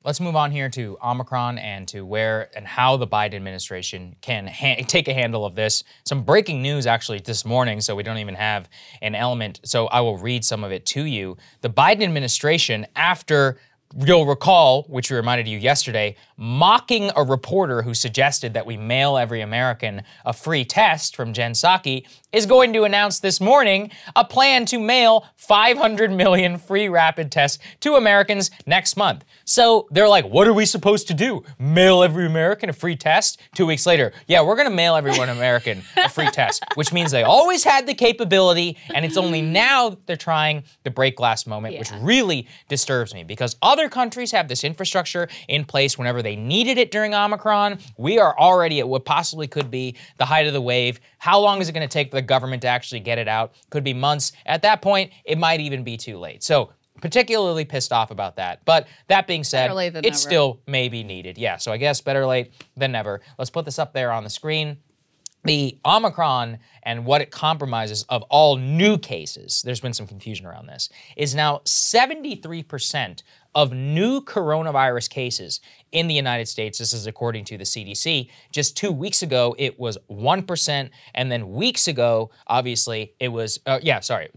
let's move on here to Omicron and to where and how the Biden administration can take a handle of this. Some breaking news actually this morning, so we don't even have an element. So I will read some of it to you. The Biden administration, after you'll recall, which we reminded you yesterday, mocking a reporter who suggested that we mail every American a free test from Jen Psaki, is going to announce this morning a plan to mail 500 million free rapid tests to Americans next month. So they're like, what are we supposed to do? Mail every American a free test? 2 weeks later, yeah, we're gonna mail everyone American a free test, which means they always had the capability, and it's only now that they're trying the break glass moment, which really disturbs me because other countries have this infrastructure in place whenever they needed it during Omicron. We are already at what possibly could be the height of the wave. How long is it gonna take for the government to actually get it out? Could be months. At that point, it might even be too late. So particularly pissed off about that. But that being said, it still may be needed. Yeah, so I guess better late than never. Let's put this up there on the screen. The Omicron and what it compromises of all new cases, there's been some confusion around this, is now 73% of new coronavirus cases in the United States. This is according to the CDC. Just 2 weeks ago, it was 1%. And then weeks ago, obviously, it was,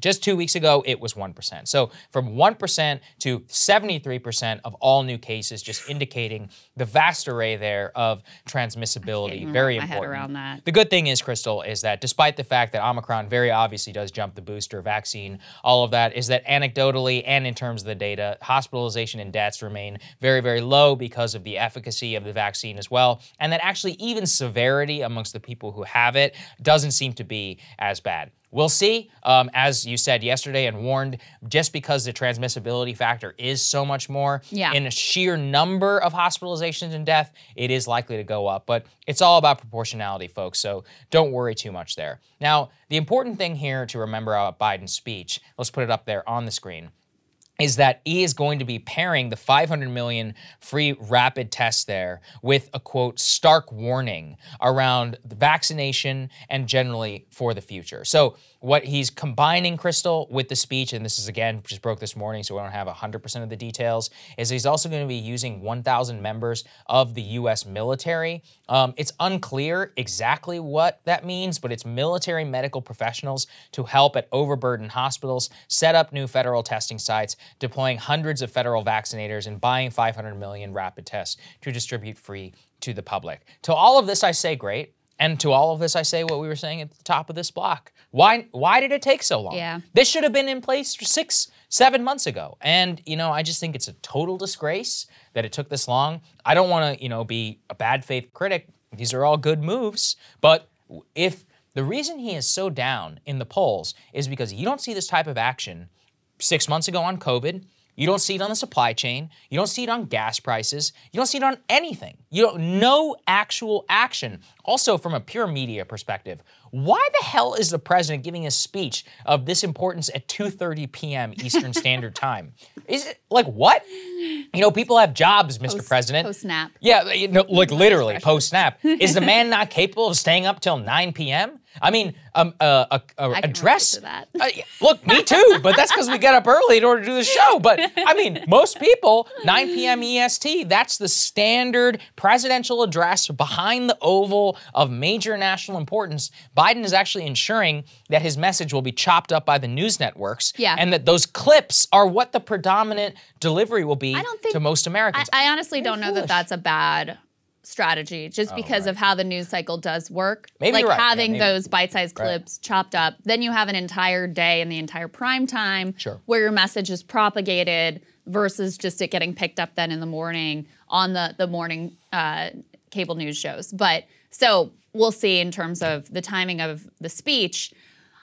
just 2 weeks ago, it was 1%. So from 1% to 73% of all new cases, just indicating the vast array there of transmissibility. Very important. Head around that. The good thing is, Krystal, is that despite the fact that Omicron very obviously does jump the booster vaccine, all of that, is that anecdotally and in terms of the data, hospitalization and deaths remain very, very low because of the efficacy of the vaccine as well, and that actually even severity amongst the people who have it doesn't seem to be as bad. We'll see, as you said yesterday and warned, just because the transmissibility factor is so much more, in a sheer number of hospitalizations and death, it is likely to go up. But it's all about proportionality, folks, so don't worry too much there. Now, the important thing here to remember about Biden's speech, let's put it up there on the screen, is that he is going to be pairing the 500 million free rapid tests there with a, quote, stark warning around the vaccination and generally for the future. So what he's combining, Krystal, with the speech, and this is, again, just broke this morning, so we don't have 100% of the details, is he's also going to be using 1,000 members of the U.S. military. It's unclear exactly what that means, but it's military medical professionals to help at overburdened hospitals, set up new federal testing sites, deploying hundreds of federal vaccinators, and buying 500 million rapid tests to distribute free to the public. To all of this, I say great. And to all of this, I say what we were saying at the top of this block. Why did it take so long? Yeah. This should have been in place 6-7 months ago. And, I just think it's a total disgrace that it took this long. I don't want to, be a bad faith critic. These are all good moves. But if the reason he is so down in the polls is because you don't see this type of action 6 months ago on COVID, you don't see it on the supply chain, you don't see it on gas prices, you don't see it on anything. No actual action. Also, from a pure media perspective, why the hell is the president giving a speech of this importance at 2:30 p.m. Eastern Standard Time? Is it like what? People have jobs, Mr. President. Post-snap. Yeah, literally post-snap. Is the man not capable of staying up till 9 p.m.? I mean, address. That. Look, me too, but that's because we get up early in order to do the show. But I mean, most people, 9 p.m. EST, that's the standard presidential address behind the oval of major national importance. Biden is actually ensuring that his message will be chopped up by the news networks, and that those clips are what the predominant delivery will be to most Americans. I honestly don't know that that's a bad strategy, just because of how the news cycle does work. Maybe like having those bite-sized clips chopped up, then you have an entire day and the entire prime time where your message is propagated versus just it getting picked up then in the morning on the morning cable news shows. But so we'll see in terms of the timing of the speech.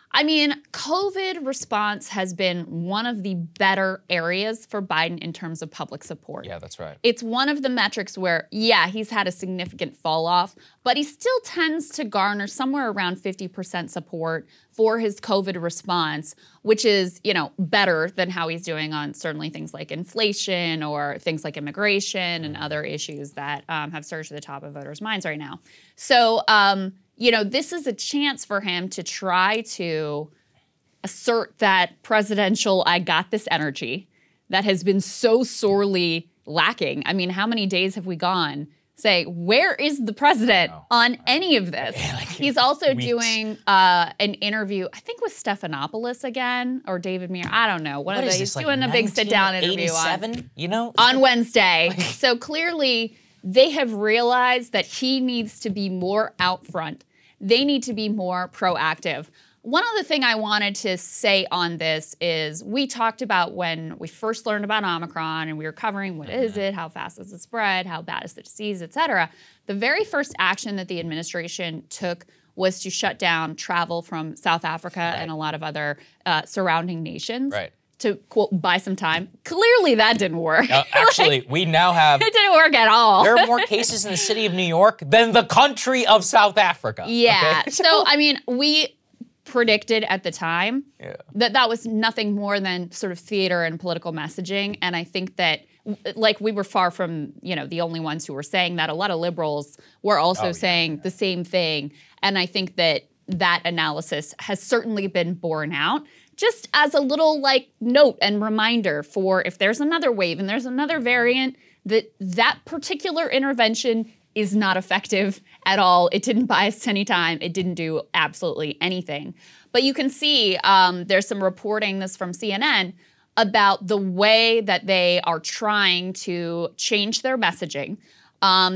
I mean, COVID response has been one of the better areas for Biden in terms of public support. Yeah, that's right. It's one of the metrics where, he's had a significant fall off, but he still tends to garner somewhere around 50% support for his COVID response, which is, better than how he's doing on certainly things like inflation or things like immigration and other issues that have surged to the top of voters' minds right now. So, this is a chance for him to try to assert that presidential I got this energy that has been so sorely lacking. I mean, how many days have we gone saying, where is the president on any of this? He's also doing an interview, I think with Stephanopoulos again, or David Muir, I don't know. One of those. He's doing a big sit-down interview on Wednesday. So clearly, they have realized that he needs to be more out front. They need to be more proactive. One other thing I wanted to say on this is we talked about when we first learned about Omicron and we were covering what is it, how fast does it spread, how bad is the disease, et cetera. The very first action that the administration took was to shut down travel from South Africa and a lot of other surrounding nations. To, quote, buy some time. Clearly that didn't work. Actually, we now have... It didn't work at all. There are more cases in the city of New York than the country of South Africa. Yeah. Okay? So, I mean, we predicted at the time that was nothing more than sort of theater and political messaging. And I think that, like, we were far from, the only ones who were saying that. A lot of liberals were also saying the same thing. And I think that that analysis has certainly been borne out. Just as a little, note and reminder for if there's another wave and there's another variant, that particular intervention is not effective at all. It didn't buy us any time. It didn't do absolutely anything. But you can see there's some reporting, this from CNN, about the way that they are trying to change their messaging.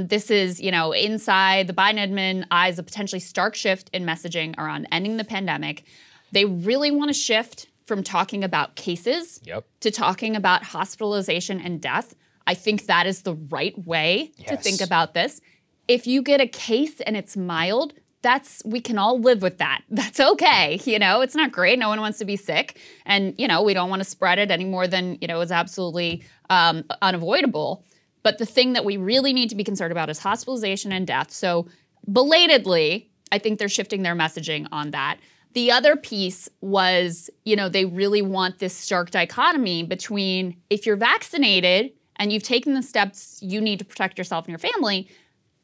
This is, inside the Biden admin eyes a potentially stark shift in messaging around ending the pandemic. They really want to shift from talking about cases to talking about hospitalization and death. I think that is the right way to think about this. If you get a case and it's mild, we can all live with that. That's okay. It's not great. No one wants to be sick. And, we don't want to spread it any more than, is absolutely unavoidable. But the thing that we really need to be concerned about is hospitalization and death. So belatedly, I think they're shifting their messaging on that. The other piece was, they really want this stark dichotomy between if you're vaccinated and you've taken the steps you need to protect yourself and your family,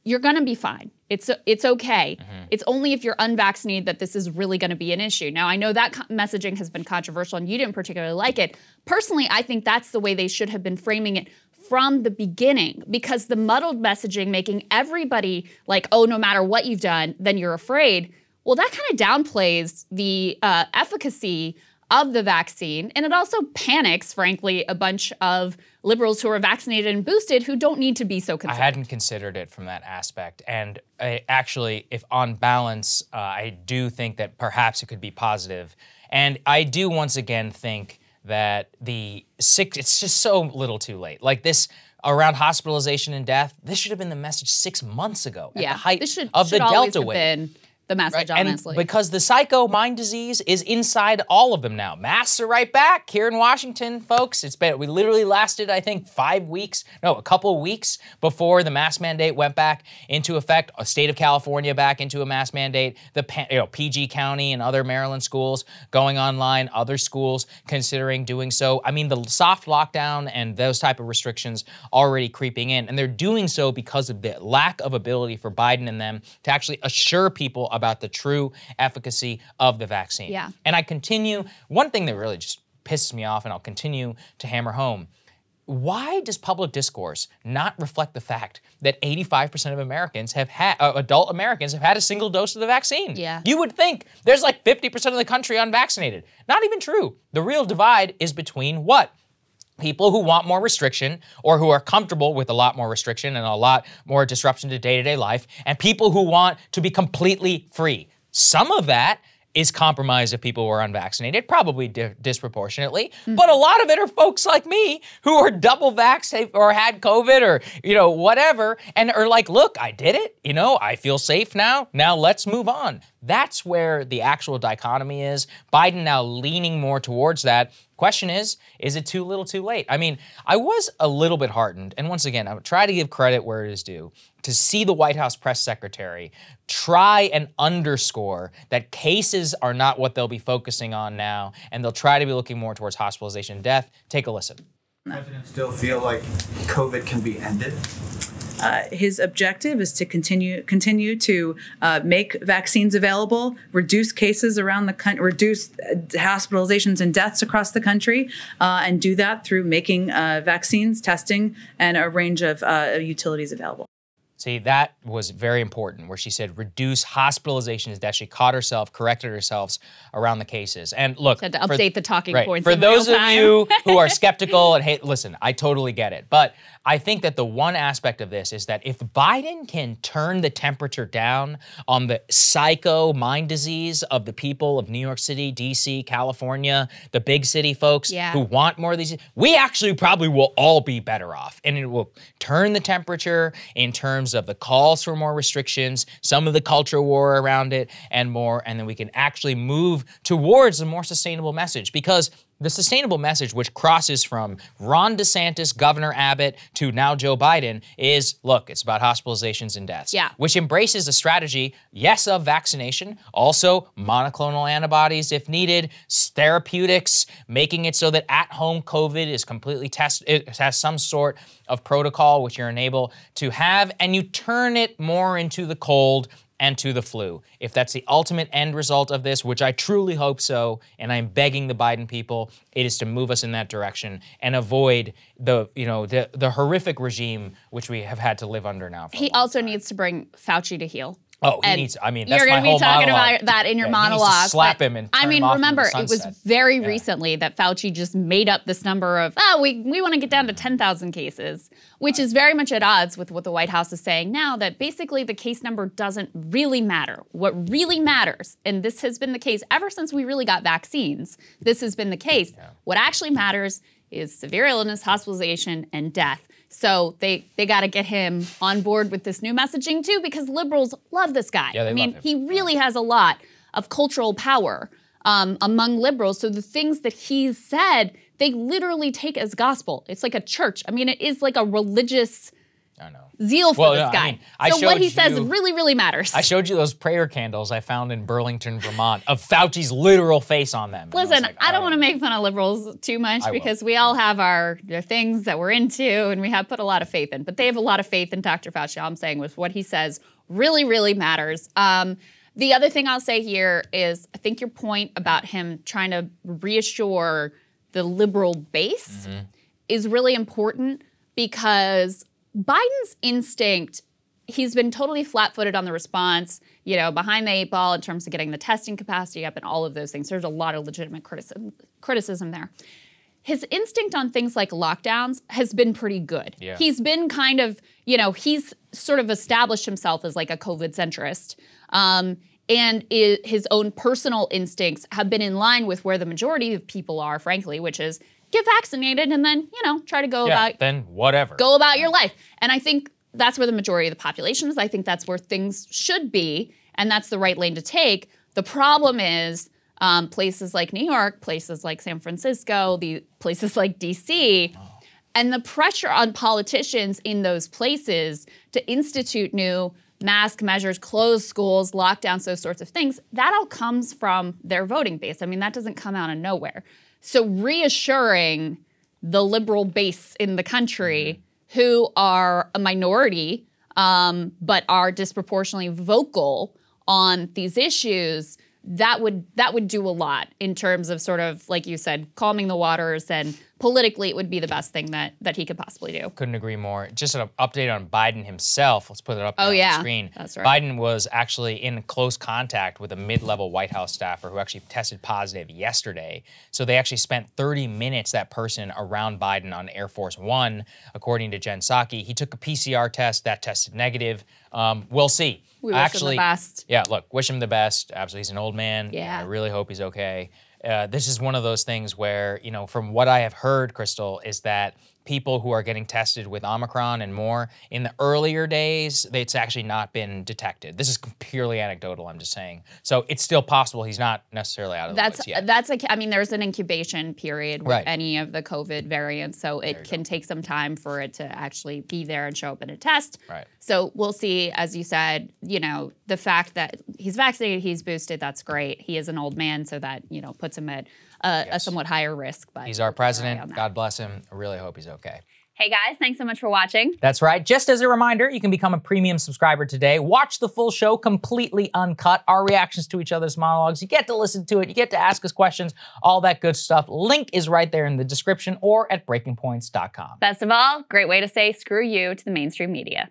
you're going to be fine. It's okay. It's only if you're unvaccinated that this is really going to be an issue. Now, I know that messaging has been controversial and you didn't particularly like it. Personally, I think that's the way they should have been framing it from the beginning, because the muddled messaging making everybody like, oh, no matter what you've done, then you're afraid. Well, that kind of downplays the efficacy of the vaccine. And it also panics, frankly, a bunch of liberals who are vaccinated and boosted who don't need to be so concerned. I hadn't considered it from that aspect. And actually, if on balance, I do think that perhaps it could be positive. And I do once again think that it's just so little too late. Like this around hospitalization and death, this should have been the message 6 months ago at the height of the Delta wave. The message, honestly. And because the psycho mind disease is inside all of them now. Masks are right back here in Washington, folks. We literally lasted, I think, a couple of weeks before the mask mandate went back into effect. A state of California back into a mask mandate. PG County and other Maryland schools going online. Other schools considering doing so. I mean, the soft lockdown and those type of restrictions already creeping in, and they're doing so because of the lack of ability for Biden and them to actually assure people about the true efficacy of the vaccine. Yeah. And I continue, one thing that really just pisses me off, and I'll continue to hammer home, why does public discourse not reflect the fact that 85% of Americans adult Americans have had a single dose of the vaccine? Yeah. You would think there's like 50% of the country unvaccinated. Not even true. The real divide is between what? People who want more restriction or who are comfortable with a lot more restriction and a lot more disruption to day-to-day life, and people who want to be completely free. Some of that is compromised if people were unvaccinated, probably disproportionately. But a lot of it are folks like me who are double vaxxed or had COVID or, whatever, and are like, look, I did it. I feel safe now. Now let's move on. That's where the actual dichotomy is. Biden now leaning more towards that. Question is it too little too late? I mean, I was a little bit heartened, and once again, I would try to give credit where it is due, to see the White House press secretary try and underscore that cases are not what they'll be focusing on now, and they'll try to be looking more towards hospitalization and death. Take a listen. Presidents still feel like COVID can be ended? his objective is to continue to make vaccines available, reduce cases around the country, reduce hospitalizations and deaths across the country, and do that through making vaccines, testing, and a range of utilities available. See, that was very important, where she said reduce hospitalizations, that she caught herself, corrected herself around the cases. And look, had to update the talking points. For those of you who are skeptical and hate, listen, I totally get it. But I think that the one aspect of this is that if Biden can turn the temperature down on the psycho mind disease of the people of New York City, DC, California, the big city folks who want more of these, we actually probably will all be better off. And it will turn the temperature in terms of the calls for more restrictions, some of the culture war around it, and more, and then we can actually move towards a more sustainable message. Because the sustainable message, which crosses from Ron DeSantis, Governor Abbott, to now Joe Biden, is, look, it's about hospitalizations and deaths. Yeah. Which embraces a strategy, yes, of vaccination, also monoclonal antibodies if needed, therapeutics, making it so that at-home COVID is completely tested, it has some sort of protocol which you're enabled to have, and you turn it more into the cold and to the flu. If that's the ultimate end result of this, which I truly hope so, and I'm begging the Biden people, it is to move us in that direction and avoid the horrific regime which we have had to live under now. He also needs to bring Fauci to heel. Oh, he needs, I mean, that's you're my going to be talking monologue. about that in your He monologue. needs to slap him and turn him off remember, into the it was sunset. very recently that Fauci just made up this number of, we want to get down to 10,000 cases, which is very much at odds with what the White House is saying now, that basically the case number doesn't really matter. What really matters, and this has been the case ever since we really got vaccines, this has been the case. Yeah. What actually matters is severe illness, hospitalization, and death. So they got to get him on board with this new messaging too, because liberals love this guy. Yeah, they love him. He really has a lot of cultural power among liberals. So the things that he's said, they literally take as gospel. It's like a church. I mean, it is like a religious zeal for this guy. So what he says really, really matters. I showed you those prayer candles I found in Burlington, Vermont, of Fauci's literal face on them. Listen, I don't want to make fun of liberals too much because we all have our things that we're into and we have put a lot of faith in. But they have a lot of faith in Dr. Fauci. All I'm saying was what he says really, really matters. The other thing I'll say here is I think your point about him trying to reassure the liberal base is really important, because Biden's instinct, he's been totally flat-footed on the response, behind the 8 ball in terms of getting the testing capacity up and all of those things. There's a lot of legitimate criticism there. His instinct on things like lockdowns has been pretty good. Yeah. He's been kind of, he's sort of established himself as like a COVID centrist. And his own personal instincts have been in line with where the majority of people are, frankly, which is get vaccinated and then, try to go about your life. And I think that's where the majority of the population is. I think that's where things should be, and that's the right lane to take. The problem is places like New York, places like San Francisco, places like DC, and the pressure on politicians in those places to institute new mask measures, close schools, lockdowns, those sorts of things, that all comes from their voting base. I mean, that doesn't come out of nowhere. So reassuring the liberal base in the country, who are a minority but are disproportionately vocal on these issues, that would do a lot in terms of sort of, like you said, calming the waters, and politically it would be the best thing that he could possibly do. Couldn't agree more. Just an update on Biden himself. Let's put it up on the screen. That's right. Biden was actually in close contact with a mid-level White House staffer who actually tested positive yesterday. So they actually spent 30 minutes, that person, around Biden on Air Force One, according to Jen Psaki. He took a PCR test. That tested negative. We'll see. We wish him the best. Yeah, look, wish him the best. Absolutely, he's an old man. Yeah. I really hope he's okay. This is one of those things where, from what I have heard, Krystal, is that people who are getting tested with Omicron and more, in the earlier days, it's actually not been detected. This is purely anecdotal, I'm just saying. So it's still possible he's not necessarily out of the woods yet. There's an incubation period with any of the COVID variants, so it can take some time for it to actually be there and show up in a test. Right. So we'll see, as you said, the fact that he's vaccinated, he's boosted, that's great. He is an old man, so that, puts him at a somewhat higher risk. But he's our president. God bless him. I really hope he's okay. Hey guys, thanks so much for watching. That's right. Just as a reminder, you can become a premium subscriber today. Watch the full show completely uncut, our reactions to each other's monologues. You get to listen to it. You get to ask us questions, all that good stuff. Link is right there in the description or at breakingpoints.com. Best of all, great way to say screw you to the mainstream media.